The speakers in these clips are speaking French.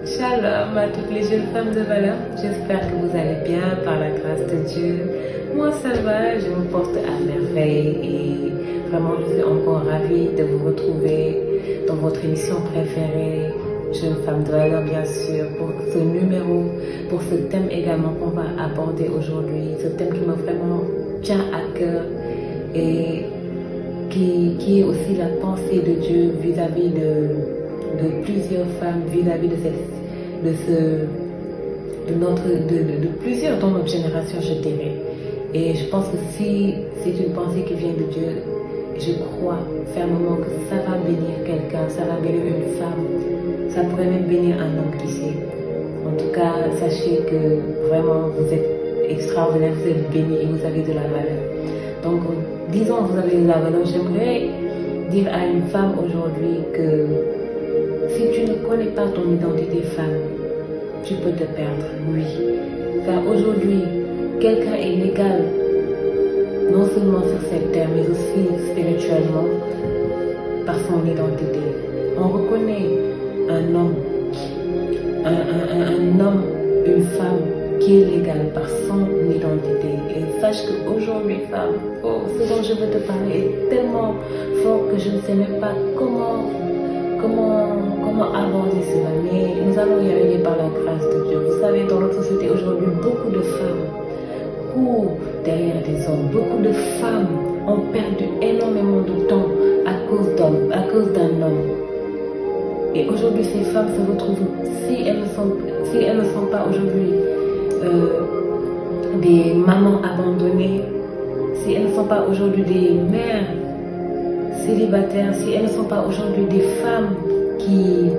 Shalom à toutes les jeunes femmes de valeur. J'espère que vous allez bien par la grâce de Dieu. Moi ça va, je me porte à merveille et vraiment je suis encore ravie de vous retrouver dans votre émission préférée, Jeunes femmes de valeur bien sûr, pour ce numéro, pour ce thème également qu'on va aborder aujourd'hui. Ce thème qui me vraiment tient à cœur et qui est aussi la pensée de Dieu vis-à-vis de plusieurs femmes, vis-à-vis de plusieurs dans notre génération, je dirais. Et je pense que si c'est une pensée qui vient de Dieu, je crois fermement que ça va bénir quelqu'un, ça va bénir une femme, ça pourrait même bénir un homme qui sait. En tout cas, sachez que vraiment vous êtes extraordinaire, vous êtes bénis et vous avez de la valeur. Donc, disons vous avez de la valeur, j'aimerais dire à une femme aujourd'hui que si tu ne connais pas ton identité femme, tu peux te perdre, oui. Car aujourd'hui, quelqu'un est légal, non seulement sur cette terre, mais aussi spirituellement, par son identité. On reconnaît un homme, une femme qui est légale par son identité. Et sache qu'aujourd'hui, femme, ce dont je veux te parler est tellement fort que je ne sais même pas comment aborder cela, mais nous allons y arriver par la grâce de Dieu. Vous savez, dans notre société aujourd'hui, beaucoup de femmes courent derrière des hommes. Beaucoup de femmes ont perdu énormément de temps à cause d'un homme. Et aujourd'hui, ces femmes se retrouvent, si elles ne sont pas aujourd'hui des mamans abandonnées, si elles ne sont pas aujourd'hui des mères célibataires, si elles ne sont pas aujourd'hui des femmes qui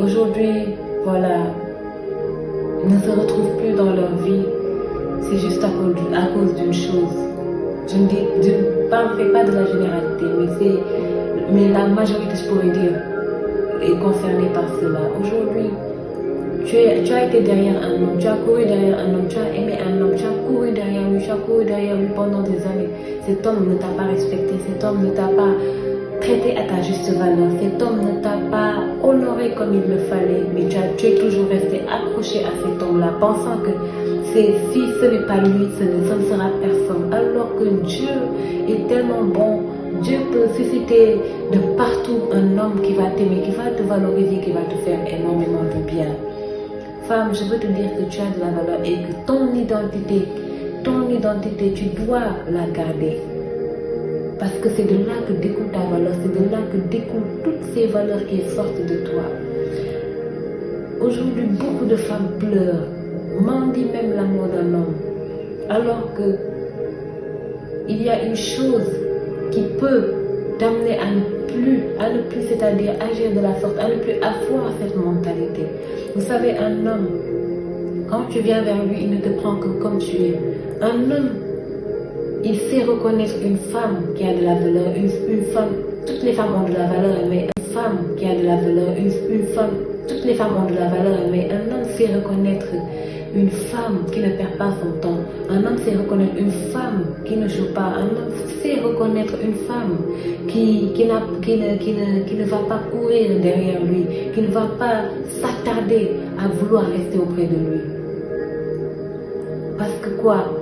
aujourd'hui, voilà, ne se retrouvent plus dans leur vie, c'est juste à cause d'une chose. Je ne parlerai pas de la généralité, mais la majorité, je pourrais dire, est concernée par cela. Aujourd'hui, tu as été derrière un homme, tu as couru derrière un homme, tu as aimé un homme, tu as couru derrière lui pendant des années. Cet homme ne t'a pas respecté, cet homme ne t'a pas traité à ta juste valeur, cet homme ne t'a pas honoré comme il le fallait, mais tu es toujours resté accroché à cet homme-là, pensant que si ce n'est pas lui, ce ne sera personne. Alors que Dieu est tellement bon, Dieu peut susciter de partout un homme qui va t'aimer, qui va te valoriser, qui va te faire énormément de bien. Femme, je veux te dire que tu as de la valeur et que ton identité, tu dois la garder. Parce que c'est de là que découle ta valeur, c'est de là que découlent toutes ces valeurs qui sortent de toi. Aujourd'hui, beaucoup de femmes pleurent, mendient même l'amour d'un homme. Alors que il y a une chose qui peut t'amener à ne plus, c'est-à-dire agir de la sorte, à ne plus avoir cette mentalité. Vous savez, un homme, quand tu viens vers lui, il ne te prend que comme tu es. Un homme, il sait reconnaître une femme qui a de la valeur, une femme, toutes les femmes ont de la valeur, mais une femme qui a de la valeur, une femme, toutes les femmes ont de la valeur, mais un homme sait reconnaître une femme qui ne perd pas son temps, un homme sait reconnaître une femme qui ne joue pas, un homme sait reconnaître une femme qui ne va pas courir derrière lui, qui ne va pas s'attarder à vouloir rester auprès de lui. Parce que quoi?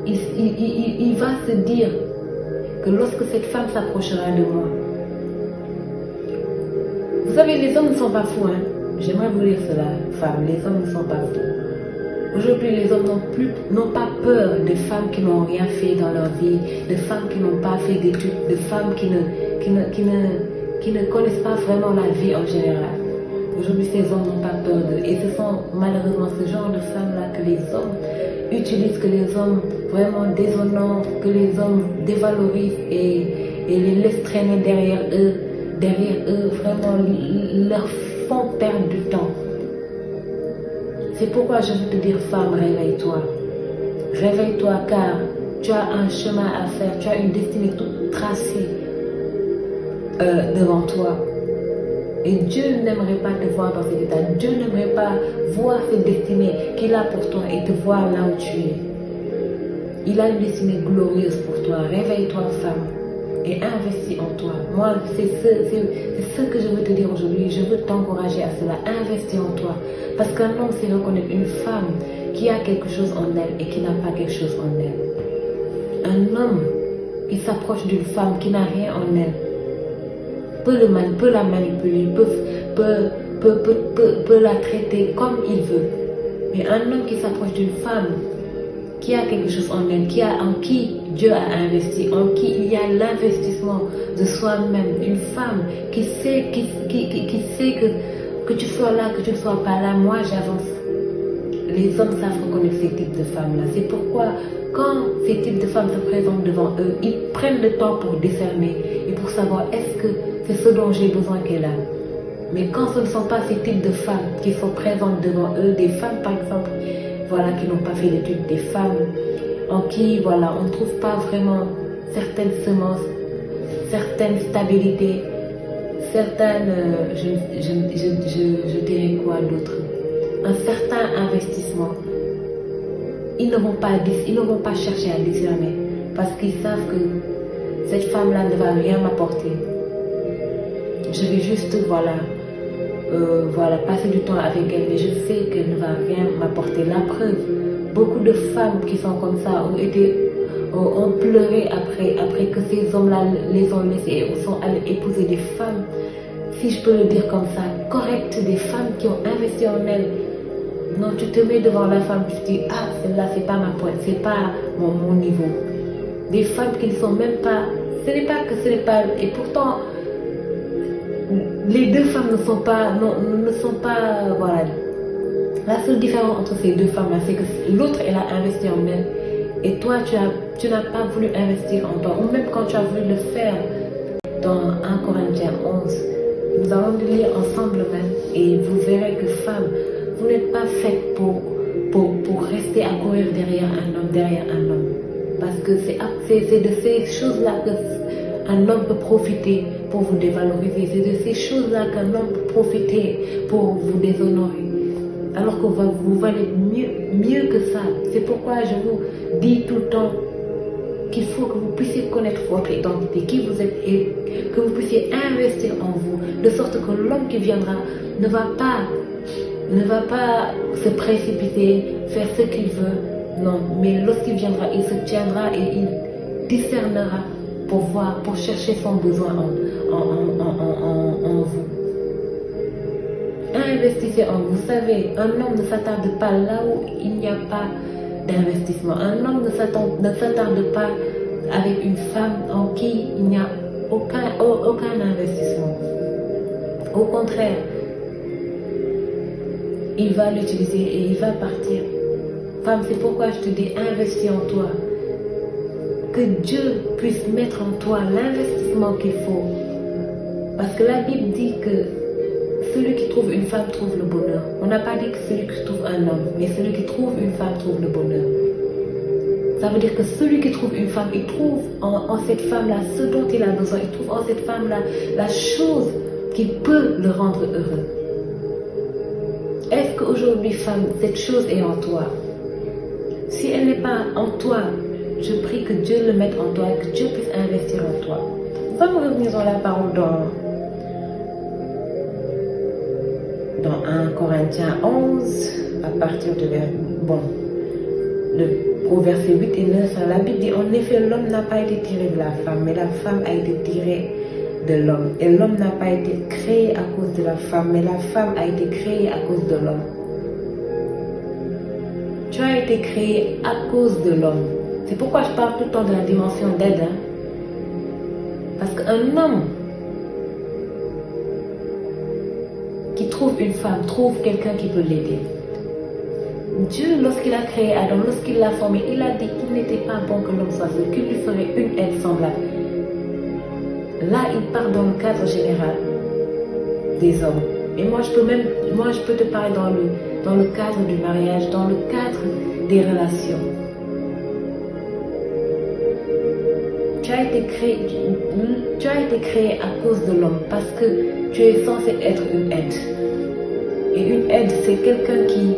Il va se dire que lorsque cette femme s'approchera de moi, vous savez, les hommes ne sont pas fous, hein? J'aimerais vous dire cela, femmes, les hommes ne sont pas fous. Aujourd'hui, les hommes n'ont pas peur de femmes qui n'ont rien fait dans leur vie, de femmes qui n'ont pas fait d'études, de femmes qui ne connaissent pas vraiment la vie en général. Aujourd'hui, ces hommes n'ont pas peur d'eux. Et ce sont malheureusement ce genre de femmes-là que les hommes utilisent, que les hommes vraiment déshonorent, que les hommes dévalorisent et les laissent traîner derrière eux, vraiment leur font perdre du temps. C'est pourquoi je veux te dire, femme, réveille-toi. Réveille-toi car tu as un chemin à faire, tu as une destinée toute tracée devant toi. Et Dieu n'aimerait pas te voir dans cet état. Dieu n'aimerait pas voir cette destinée qu'il a pour toi et te voir là où tu es. Il a une destinée glorieuse pour toi. Réveille-toi, femme. et investis en toi. Moi, c'est ce que je veux te dire aujourd'hui. Je veux t'encourager à cela. Investis en toi. Parce qu'un homme, c'est reconnaître une femme qui a quelque chose en elle et qui n'a pas quelque chose en elle. Un homme qui s'approche d'une femme qui n'a rien en elle peut la manipuler, peut la traiter comme il veut. Mais un homme qui s'approche d'une femme qui a quelque chose en elle, en qui Dieu a investi, en qui il y a l'investissement de soi-même, une femme qui sait que tu sois là, que tu ne sois pas là, moi j'avance. Les hommes savent reconnaître ces types de femmes-là. C'est pourquoi quand ces types de femmes se présentent devant eux, ils prennent le temps pour discerner et pour savoir est-ce que c'est ce dont j'ai besoin qu'elle a. Mais quand ce ne sont pas ces types de femmes qui sont présentes devant eux, des femmes par exemple, voilà, qui n'ont pas fait d'études, des femmes en qui, voilà, on ne trouve pas vraiment certaines semences, certaines stabilités, certaines, je dirais quoi d'autre, un certain investissement. Ils ne vont pas chercher à discerner parce qu'ils savent que cette femme-là ne va rien m'apporter. Je vais juste, voilà, passer du temps avec elle, mais je sais qu'elle ne va rien m'apporter. La preuve, beaucoup de femmes qui sont comme ça ont pleuré après que ces hommes-là les ont laissés et sont allés épouser des femmes, si je peux le dire comme ça, correctes, des femmes qui ont investi en elles. Non, tu te mets devant la femme, tu te dis, ah, celle-là, c'est pas ma pointe, c'est pas mon niveau. Des femmes qui ne sont même pas, ce n'est pas, et pourtant, les deux femmes ne sont pas, voilà. La seule différence entre ces deux femmes-là, c'est que l'autre, elle a investi en elle, et toi, tu n'as pas voulu investir en toi, ou même quand tu as voulu le faire dans 1 Corinthiens 11, nous allons le lire ensemble même, et vous verrez que femme, vous n'êtes pas faite pour rester à courir derrière un homme. Parce que c'est de ces choses-là qu'un homme peut profiter pour vous dévaloriser. C'est de ces choses-là qu'un homme peut profiter pour vous déshonorer. Alors que vous valez mieux que ça. C'est pourquoi je vous dis tout le temps qu'il faut que vous puissiez connaître votre identité, qui vous êtes, et que vous puissiez investir en vous, de sorte que l'homme qui viendra ne va pas se précipiter, faire ce qu'il veut, non, mais lorsqu'il viendra, il se tiendra et il discernera pour chercher son besoin en vous. Investissez en vous. Vous savez, un homme ne s'attarde pas là où il n'y a pas d'investissement. Un homme ne s'attarde pas avec une femme en qui il n'y a aucun investissement. Au contraire, il va l'utiliser et il va partir. Femme, c'est pourquoi je te dis, investis en toi. Que Dieu puisse mettre en toi l'investissement qu'il faut. Parce que la Bible dit que celui qui trouve une femme trouve le bonheur. On n'a pas dit que celui qui trouve un homme, mais celui qui trouve une femme trouve le bonheur. Ça veut dire que celui qui trouve une femme, il trouve en cette femme-là ce dont il a besoin. Il trouve en cette femme-là la chose qui peut le rendre heureux. Est-ce qu'aujourd'hui, femme, cette chose est en toi? Si elle n'est pas en toi, je prie que Dieu le mette en toi et que Dieu puisse investir en toi. Nous allons revenir dans la parole dans 1 Corinthiens 11, à partir au verset 8 et 9, la Bible dit, en effet, l'homme n'a pas été tiré de la femme, mais la femme a été tirée de l'homme. Et l'homme n'a pas été créé à cause de la femme, mais la femme a été créée à cause de l'homme. Tu as été créé à cause de l'homme. C'est pourquoi je parle tout le temps de la dimension d'aide. Parce qu'un homme qui trouve une femme, trouve quelqu'un qui peut l'aider. Dieu, lorsqu'il a créé Adam, lorsqu'il l'a formé, il a dit qu'il n'était pas bon que l'homme soit seul, qu'il lui ferait une aide semblable. Là, il part dans le cadre général des hommes. Et moi, je peux te parler dans le cadre du mariage, dans le cadre des relations. Tu as été créé à cause de l'homme parce que tu es censé être une aide. Et une aide, c'est quelqu'un qui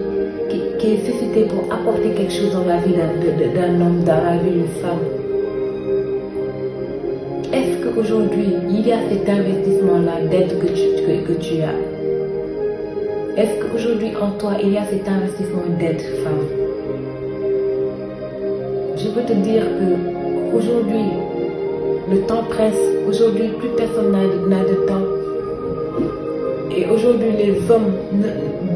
est suscité pour apporter quelque chose dans la vie d'un homme, dans la vie d'une femme. Est-ce qu'aujourd'hui, il y a cet investissement-là d'aide que tu as? Est-ce qu'aujourd'hui, en toi, il y a cet investissement d'aide, femme? Je peux te dire que aujourd'hui, le temps presse. Aujourd'hui, plus personne n'a de temps. Et aujourd'hui,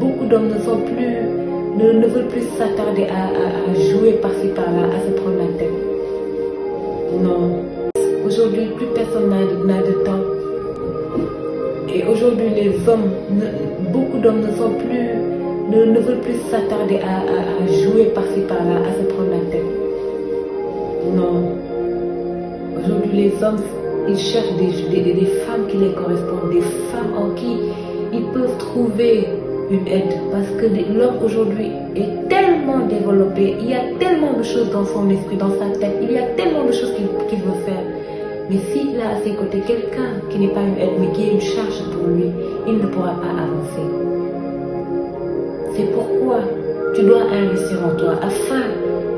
beaucoup d'hommes ne veulent plus s'attarder à jouer par-ci par-là, à se prendre la tête. Non. Aujourd'hui, plus personne n'a de temps. Et aujourd'hui, beaucoup d'hommes ne veulent plus s'attarder à jouer par-ci par-là, à se prendre la tête. Non. Aujourd'hui, les hommes, ils cherchent des femmes qui les correspondent, des femmes en qui ils peuvent trouver une aide. Parce que l'homme aujourd'hui est tellement développé, il y a tellement de choses dans son esprit, dans sa tête, il y a tellement de choses qu'il veut faire. Mais s'il a à ses côtés quelqu'un qui n'est pas une aide, mais qui est une charge pour lui, il ne pourra pas avancer. C'est pourquoi tu dois investir en toi, afin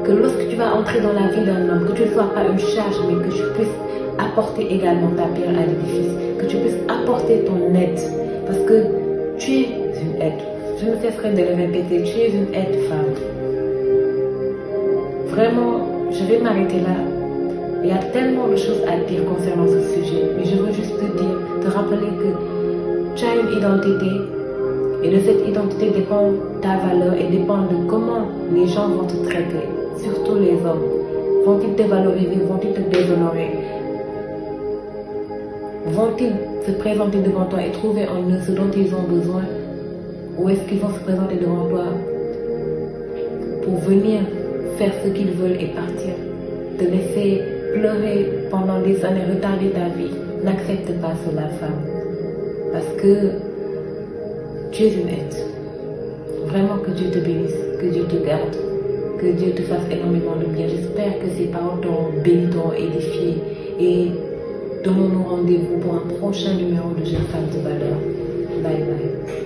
que lorsque tu vas entrer dans la vie d'un homme, que tu ne sois pas une charge, mais que tu puisses apporter également ta pierre à l'édifice, que tu puisses apporter ton aide, parce que tu es une aide. Je ne cesserai de le répéter, tu es une aide, femme. Vraiment, je vais m'arrêter là. Il y a tellement de choses à dire concernant ce sujet, mais je veux juste te rappeler que tu as une identité, et de cette identité dépend ta valeur et dépend de comment les gens vont te traiter, surtout les hommes. Vont-ils te valoriser, vont-ils te déshonorer? Vont-ils se présenter devant toi et trouver en eux ce dont ils ont besoin? Ou est-ce qu'ils vont se présenter devant toi pour venir faire ce qu'ils veulent et partir? Te laisser pleurer pendant des années, retarder ta vie. N'accepte pas cela, femme. Parce que tu es une aide. Vraiment que Dieu te bénisse, que Dieu te garde, que Dieu te fasse énormément de bien. J'espère que ces paroles t'ont béni, t'ont édifié. Et donnons-nous rendez-vous pour un prochain numéro de Jeunes Femmes de Valeur. Bye bye.